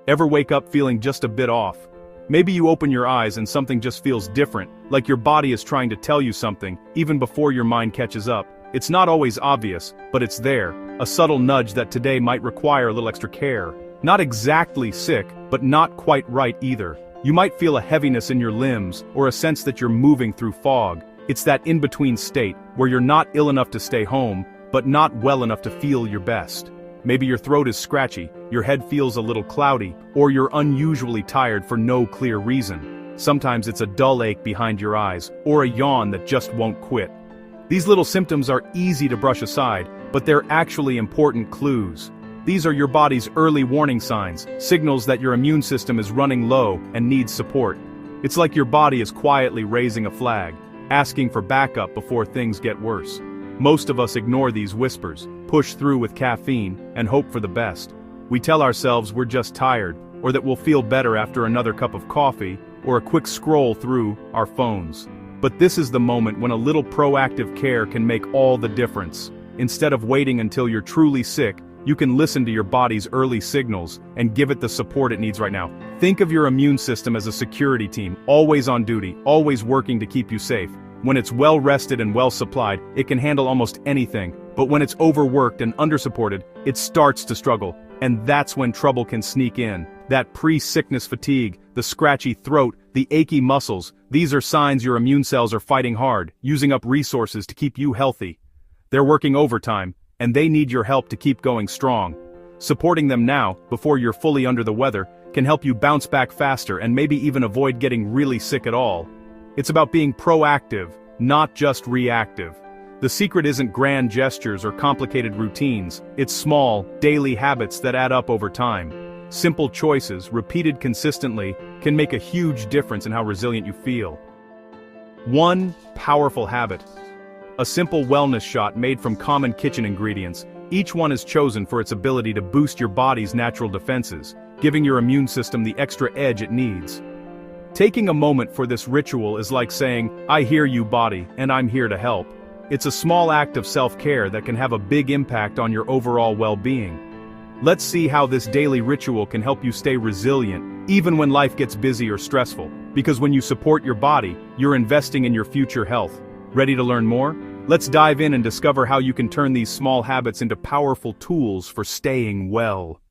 Ever wake up feeling just a bit off? Maybe you open your eyes and something just feels different, like your body is trying to tell you something, even before your mind catches up. It's not always obvious, but it's there, a subtle nudge that today might require a little extra care. Not exactly sick, but not quite right either. You might feel a heaviness in your limbs, or a sense that you're moving through fog. It's that in-between state, where you're not ill enough to stay home, but not well enough to feel your best. Maybe your throat is scratchy, your head feels a little cloudy, or you're unusually tired for no clear reason. Sometimes it's a dull ache behind your eyes, or a yawn that just won't quit. These little symptoms are easy to brush aside, but they're actually important clues. These are your body's early warning signs, signals that your immune system is running low and needs support. It's like your body is quietly raising a flag, asking for backup before things get worse. Most of us ignore these whispers, push through with caffeine, and hope for the best. We tell ourselves we're just tired, or that we'll feel better after another cup of coffee, or a quick scroll through our phones. But this is the moment when a little proactive care can make all the difference. Instead of waiting until you're truly sick, you can listen to your body's early signals and give it the support it needs right now. Think of your immune system as a security team, always on duty, always working to keep you safe. When it's well rested and well supplied, it can handle almost anything, but when it's overworked and undersupported, it starts to struggle, and that's when trouble can sneak in. That pre-sickness fatigue, the scratchy throat, the achy muscles, these are signs your immune cells are fighting hard, using up resources to keep you healthy. They're working overtime, and they need your help to keep going strong. Supporting them now, before you're fully under the weather, can help you bounce back faster and maybe even avoid getting really sick at all. It's about being proactive, not just reactive. The secret isn't grand gestures or complicated routines, it's small, daily habits that add up over time. Simple choices, repeated consistently, can make a huge difference in how resilient you feel. One powerful habit. A simple wellness shot made from common kitchen ingredients. Each one is chosen for its ability to boost your body's natural defenses, giving your immune system the extra edge it needs. Taking a moment for this ritual is like saying, "I hear you, body, and I'm here to help." It's a small act of self-care that can have a big impact on your overall well-being. Let's see how this daily ritual can help you stay resilient, even when life gets busy or stressful. Because when you support your body, you're investing in your future health. Ready to learn more? Let's dive in and discover how you can turn these small habits into powerful tools for staying well.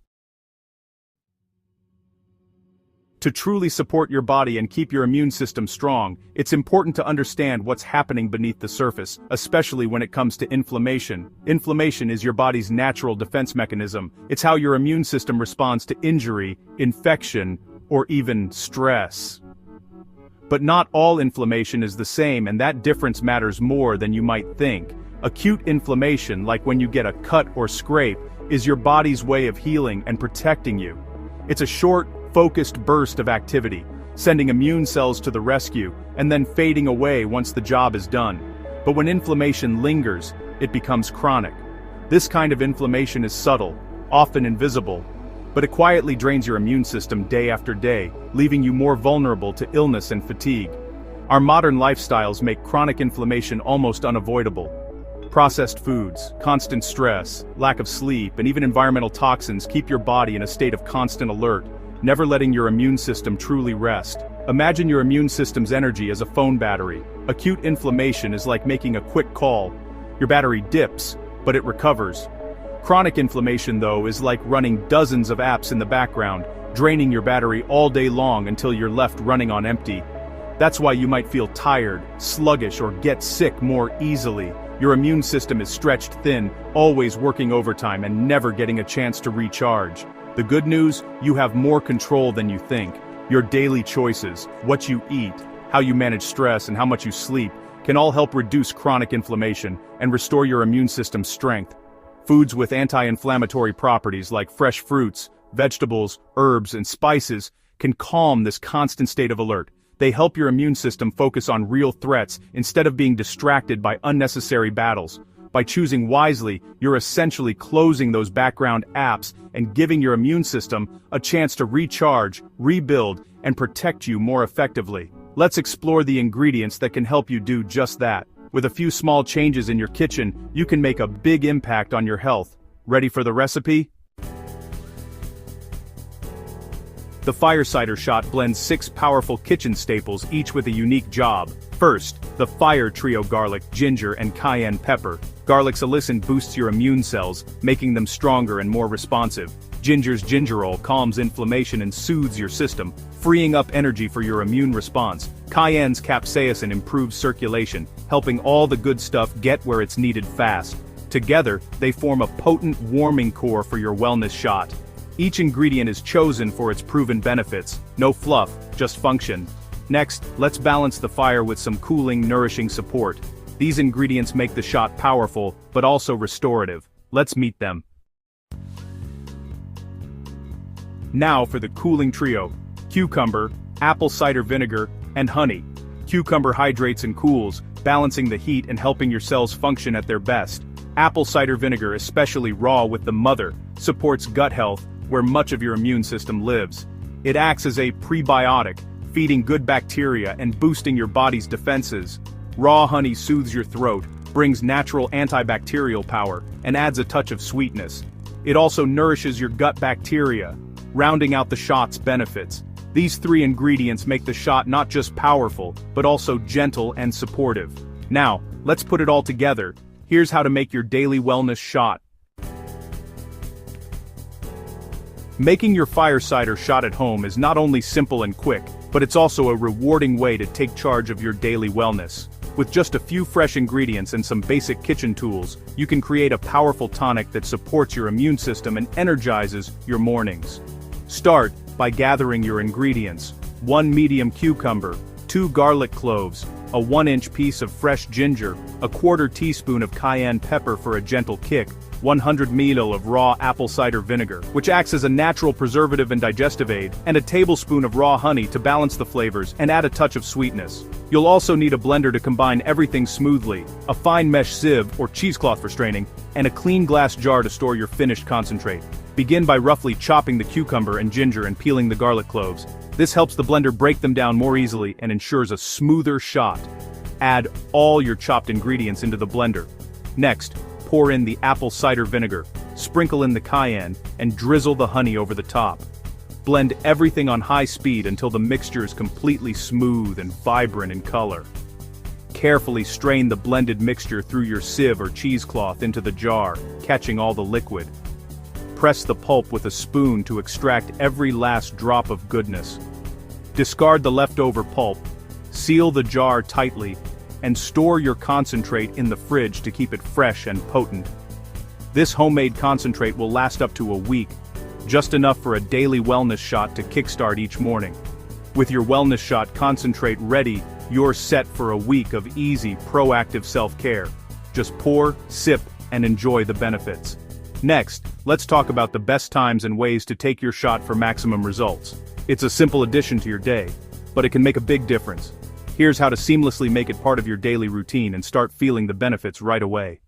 To truly support your body and keep your immune system strong, it's important to understand what's happening beneath the surface, especially when it comes to inflammation. Inflammation is your body's natural defense mechanism. It's how your immune system responds to injury, infection, or even stress. But not all inflammation is the same, and that difference matters more than you might think. Acute inflammation, like when you get a cut or scrape, is your body's way of healing and protecting you. It's a short, focused burst of activity, sending immune cells to the rescue, and then fading away once the job is done. But when inflammation lingers, it becomes chronic. This kind of inflammation is subtle, often invisible, but it quietly drains your immune system day after day, leaving you more vulnerable to illness and fatigue. Our modern lifestyles make chronic inflammation almost unavoidable. Processed foods, constant stress, lack of sleep, and even environmental toxins keep your body in a state of constant alert, never letting your immune system truly rest. Imagine your immune system's energy as a phone battery. Acute inflammation is like making a quick call. Your battery dips, but it recovers. Chronic inflammation, though, is like running dozens of apps in the background, draining your battery all day long until you're left running on empty. That's why you might feel tired, sluggish, or get sick more easily. Your immune system is stretched thin, always working overtime and never getting a chance to recharge. The good news, you have more control than you think. Your daily choices, what you eat, how you manage stress, and how much you sleep can all help reduce chronic inflammation and restore your immune system's strength. Foods with anti-inflammatory properties like fresh fruits, vegetables, herbs, and spices can calm this constant state of alert. They help your immune system focus on real threats instead of being distracted by unnecessary battles. By choosing wisely, you're essentially closing those background apps and giving your immune system a chance to recharge, rebuild, and protect you more effectively. Let's explore the ingredients that can help you do just that. With a few small changes in your kitchen, you can make a big impact on your health. Ready for the recipe? The fire cider shot blends 6 powerful kitchen staples, each with a unique job. First, the fire trio: garlic, ginger, and cayenne pepper. Garlic's Allicin boosts your immune cells, making them stronger and more responsive. Ginger's Gingerol calms inflammation and soothes your system, freeing up energy for your immune response. Cayenne's Capsaicin improves circulation, helping all the good stuff get where it's needed fast. Together, they form a potent warming core for your wellness shot. Each ingredient is chosen for its proven benefits. No fluff, just function. Next, let's balance the fire with some cooling, nourishing support. These ingredients make the shot powerful, but also restorative. Let's meet them. Now for the cooling trio: cucumber, apple cider vinegar, and honey. Cucumber hydrates and cools, balancing the heat and helping your cells function at their best. Apple cider vinegar, especially raw with the mother, supports gut health, where much of your immune system lives. It acts as a prebiotic, feeding good bacteria and boosting your body's defenses. Raw honey soothes your throat, brings natural antibacterial power, and adds a touch of sweetness. It also nourishes your gut bacteria, rounding out the shot's benefits. These 3 ingredients make the shot not just powerful, but also gentle and supportive. Now, let's put it all together. Here's how to make your daily wellness shot. Making your fire cider shot at home is not only simple and quick, but it's also a rewarding way to take charge of your daily wellness. With just a few fresh ingredients and some basic kitchen tools, you can create a powerful tonic that supports your immune system and energizes your mornings. Start by gathering your ingredients: 1 medium cucumber, 2 garlic cloves, a 1-inch piece of fresh ginger, a 1/4 teaspoon of cayenne pepper for a gentle kick, 100 ml of raw apple cider vinegar, which acts as a natural preservative and digestive aid, and a tablespoon of raw honey to balance the flavors and add a touch of sweetness. You'll also need a blender to combine everything smoothly, a fine mesh sieve or cheesecloth for straining, and a clean glass jar to store your finished concentrate. Begin by roughly chopping the cucumber and ginger and peeling the garlic cloves. This helps the blender break them down more easily and ensures a smoother shot. Add all your chopped ingredients into the blender. Next, pour in the apple cider vinegar, sprinkle in the cayenne, and drizzle the honey over the top. Blend everything on high speed until the mixture is completely smooth and vibrant in color. Carefully strain the blended mixture through your sieve or cheesecloth into the jar, catching all the liquid. Press the pulp with a spoon to extract every last drop of goodness. Discard the leftover pulp, seal the jar tightly, and store your concentrate in the fridge to keep it fresh and potent. This homemade concentrate will last up to a week, just enough for a daily wellness shot to kickstart each morning. With your wellness shot concentrate ready, you're set for a week of easy, proactive self-care. Just pour, sip, and enjoy the benefits. Next, let's talk about the best times and ways to take your shot for maximum results. It's a simple addition to your day, but it can make a big difference. Here's how to seamlessly make it part of your daily routine and start feeling the benefits right away.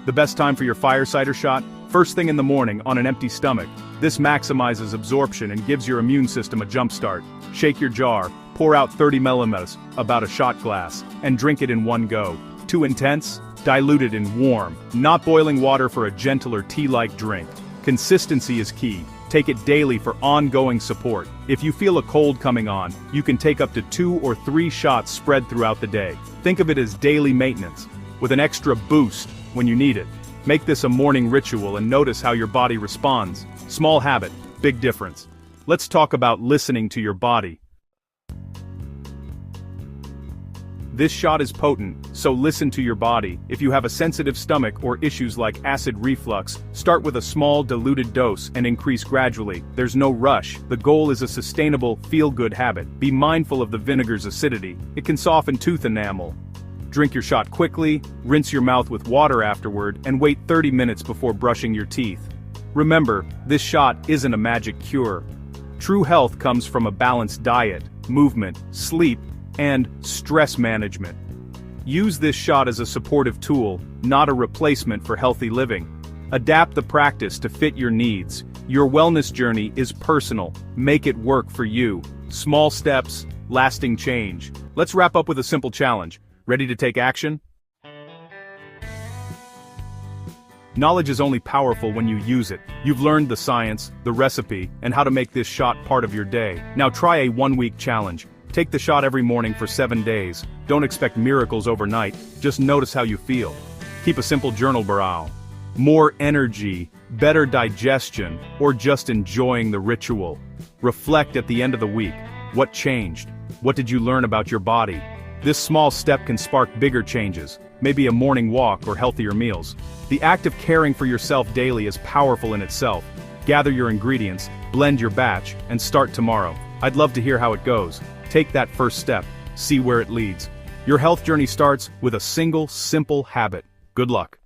The best time for your fire cider shot? First thing in the morning on an empty stomach. This maximizes absorption and gives your immune system a jump start. Shake your jar, pour out 30 ml, about a shot glass, and drink it in one go. Too intense? Dilute it in warm, not boiling water for a gentler tea-like drink. Consistency is key. Take it daily for ongoing support. If you feel a cold coming on, you can take up to 2 or 3 shots spread throughout the day. Think of it as daily maintenance, with an extra boost when you need it. Make this a morning ritual and notice how your body responds. Small habit, big difference. Let's talk about listening to your body. This shot is potent, so listen to your body. If you have a sensitive stomach or issues like acid reflux, start with a small diluted dose and increase gradually. There's no rush. The goal is a sustainable, feel-good habit. Be mindful of the vinegar's acidity. It can soften tooth enamel. Drink your shot quickly, rinse your mouth with water afterward, and wait 30 minutes before brushing your teeth. Remember, this shot isn't a magic cure. True health comes from a balanced diet, movement, sleep, and stress management. Use this shot as a supportive tool, not a replacement for healthy living. Adapt the practice to fit your needs. Your wellness journey is personal. Make it work for you. Small steps, lasting change. Let's wrap up with a simple challenge. Ready to take action? Knowledge is only powerful when you use it. You've learned the science, the recipe, and how to make this shot part of your day. Now try a 1-week challenge. Take the shot every morning for 7 days. Don't expect miracles overnight, just notice how you feel. Keep a simple journal barrel. More energy, better digestion, or just enjoying the ritual. Reflect at the end of the week. What changed? What did you learn about your body? This small step can spark bigger changes, maybe a morning walk or healthier meals. The act of caring for yourself daily is powerful in itself. Gather your ingredients, blend your batch, and start tomorrow. I'd love to hear how it goes. Take that first step, see where it leads. Your health journey starts with a single, simple habit. Good luck.